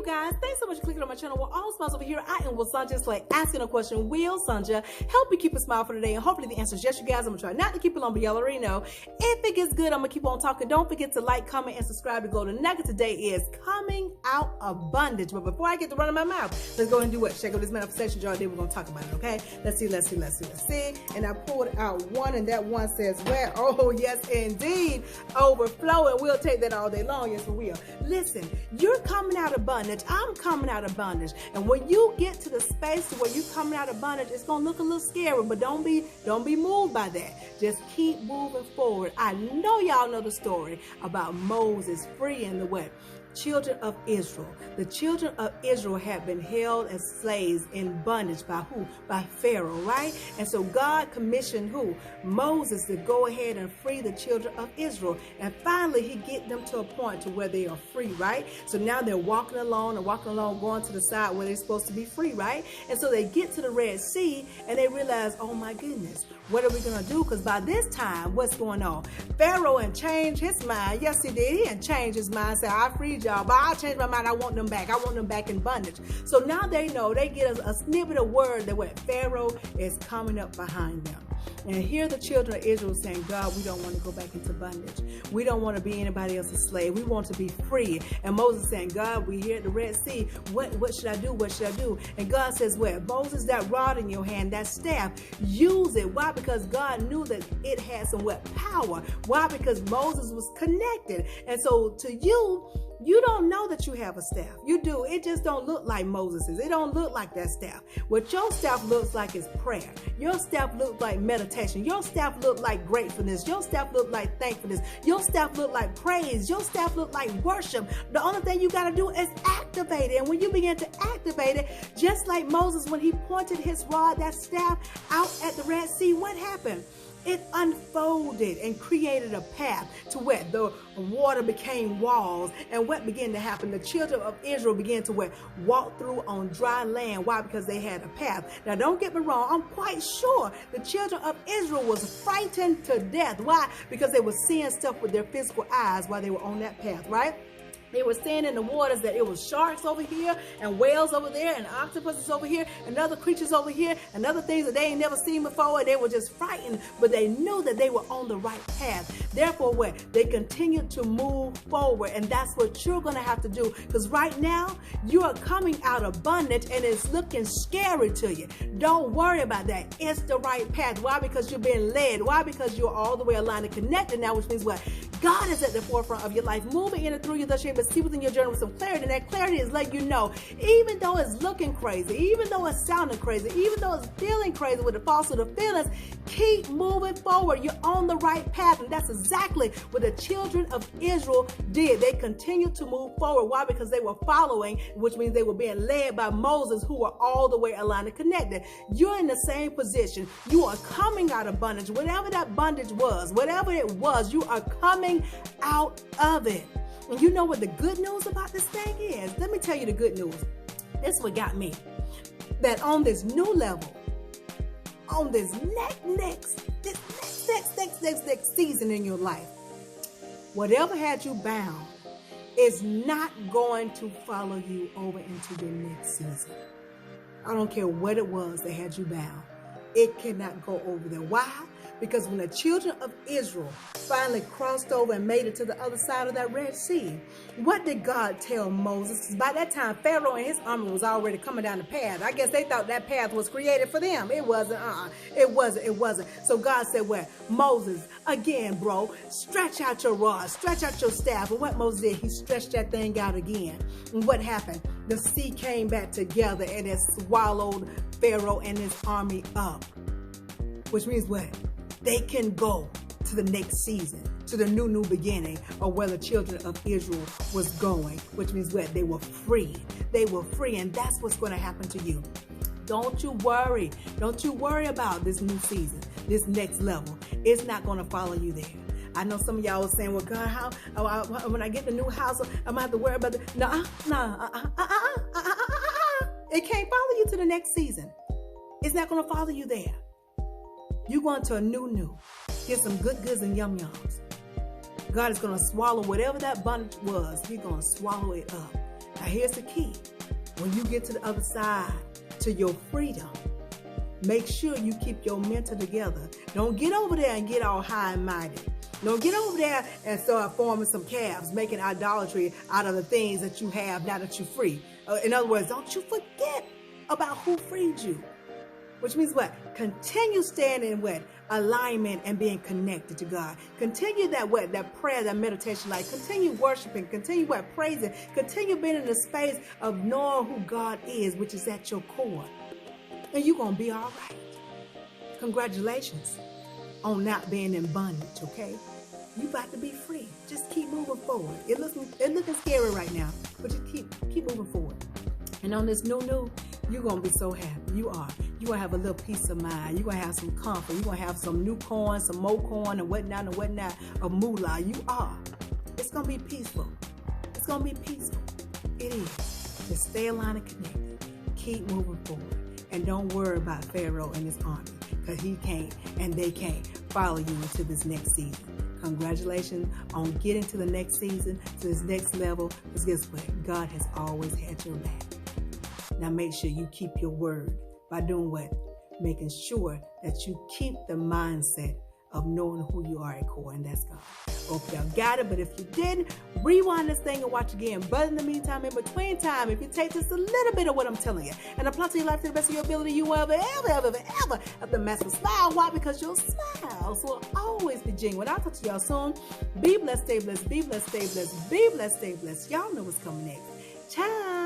guys, thanks so much for clicking on my channel. We're all smiles over here. I am Will Sanja, just like asking a question. Will Sanja help you keep a smile for today? And hopefully the answer is yes, you guys. I'm gonna try not to keep it long, but y'all already know. If it gets good, I'm gonna keep on talking. Don't forget to like, comment, and subscribe to go. The nugget today is coming out of bondage. But before I get to running my mouth, let's go ahead and do what? Check out this manifestation jar. Then we're gonna talk about it, okay? Let's see. And I pulled out one, and that one says, where? Oh, yes, indeed. Overflow, and we'll take that all day long. Yes, we will. Listen, you're coming out of bondage. I'm coming out of bondage. And when you get to the space where you're coming out of bondage, it's gonna look a little scary, but don't be moved by that. Just keep moving forward. I know y'all know the story about Moses freeing the what? Children of Israel. The children of Israel had been held as slaves in bondage by who? By Pharaoh, right? And so God commissioned who? Moses to go ahead and free the children of Israel. And finally, he get them to a point to where they are free, right? So now they're walking along, going to the side where they're supposed to be free, right? And so they get to the Red Sea and they realize, oh my goodness, what are we going to do? Because by this time, what's going on? Pharaoh had changed his mind. Yes, he did. He had changed his mind. Said, I freed y'all, but I'll change my mind. I want them back. I want them back in bondage. So now they know. They get a snippet of word that what Pharaoh is coming up behind them. And here the children of Israel saying, God, we don't want to go back into bondage. We don't want to be anybody else's slave. We want to be free. And Moses saying, God, we here at the Red Sea. What should I do? What should I do? And God says, well, Moses, that rod in your hand, that staff, use it. Why? Because God knew that it had some what? Power. Why? Because Moses was connected. And so to you don't know that you have a staff. You do. It just don't look like Moses's. It don't look like that staff. What your staff looks like is prayer. Your staff looks like meditation. Your staff look like gratefulness. Your staff look like thankfulness. Your staff look like praise. Your staff look like worship. The only thing you got to do is activate it. And when you begin to activate it, just like Moses, when he pointed his rod, that staff, out at the Red Sea, what happened? It unfolded and created a path to where the water became walls. And what began to happen? The children of Israel began to walk through on dry land. Why? Because they had a path. Now, don't get me wrong. I'm quite sure the children of Israel was frightened to death. Why? Because they were seeing stuff with their physical eyes while they were on that path, right? They were seeing in the waters that it was sharks over here and whales over there and octopuses over here and other creatures over here and other things that they ain't never seen before. And they were just frightened, but they knew that they were on the right path. Therefore, what? They continued to move forward. And that's what you're going to have to do. Because right now, you are coming out of bondage and it's looking scary to you. Don't worry about that. It's the right path. Why? Because you're being led. Why? Because you're all the way aligned and connected now, which means what? God is at the forefront of your life, moving in and through you, thus you're able to see within your journey with some clarity. And that clarity is letting you know, even though it's looking crazy, even though it's sounding crazy, even though it's feeling crazy with the falsehood of feelings, keep moving forward. You're on the right path. And that's exactly what the children of Israel did. They continued to move forward. Why? Because they were following, which means they were being led by Moses, who were all the way aligned and connected. You're in the same position. You are coming out of bondage. Whatever that bondage was, whatever it was, you are coming out of it. And you know what the good news about this thing is? Let me tell you the good news. This is what got me. That on this new level, on this next season in your life, whatever had you bound is not going to follow you over into the next season. I don't care what it was that had you bound. It cannot go over there. Why? Because when the children of Israel finally crossed over and made it to the other side of that Red Sea, what did God tell Moses? Because by that time, Pharaoh and his army was already coming down the path. I guess they thought that path was created for them. It wasn't. It wasn't. So God said, well, Moses, again, bro, stretch out your rod, stretch out your staff. And what Moses did, he stretched that thing out again. And what happened? The sea came back together and it swallowed Pharaoh and his army up. Which means what? They can go to the next season, to the new beginning, or where the children of Israel was going, which means what? They were free. They were free, and that's what's going to happen to you. Don't you worry. Don't you worry about this new season, this next level. It's not going to follow you there. I know some of y'all was saying, well, God, how when I get the new house, I'm going to have to worry about it. It can't follow you to the next season. It's not going to follow you there. You're going to a new. Get some good goods and yum-yums. God is going to swallow whatever that bondage was. He's going to swallow it up. Now here's the key. When you get to the other side, to your freedom, make sure you keep your mental together. Don't get over there and get all high and mighty. Don't get over there and start forming some calves, making idolatry out of the things that you have now that you're free. In other words, don't you forget about who freed you. Which means what? Continue staying in what? Alignment and being connected to God. Continue that what? That prayer, that meditation life. Continue worshiping. Continue what? Praising. Continue being in the space of knowing who God is, which is at your core. And you're going to be all right. Congratulations on not being in bondage, okay? You about to be free. Just keep moving forward. It looking scary right now, but just keep moving forward. And on this new, you're going to be so happy. You are. You're going to have a little peace of mind. You're going to have some comfort. You're going to have some new coin, some more coin, and whatnot, of moolah. You are. It's going to be peaceful. It's going to be peaceful. It is. Just stay aligned and connected. Keep moving forward. And don't worry about Pharaoh and his army, because he can't and they can't follow you into this next season. Congratulations on getting to the next season, to this next level, because guess what? God has always had your back. Now make sure you keep your word by doing what? Making sure that you keep the mindset of knowing who you are at core, and that's God. Hope y'all got it, but if you didn't, rewind this thing and watch again. But in the meantime, in between time, if you take just a little bit of what I'm telling you and apply to your life to the best of your ability, you will ever have the massive smile. Why? Because your smiles will always be genuine. I'll talk to y'all soon. Be blessed, stay blessed, be blessed, stay blessed, be blessed, stay blessed. Y'all know what's coming next. Ciao.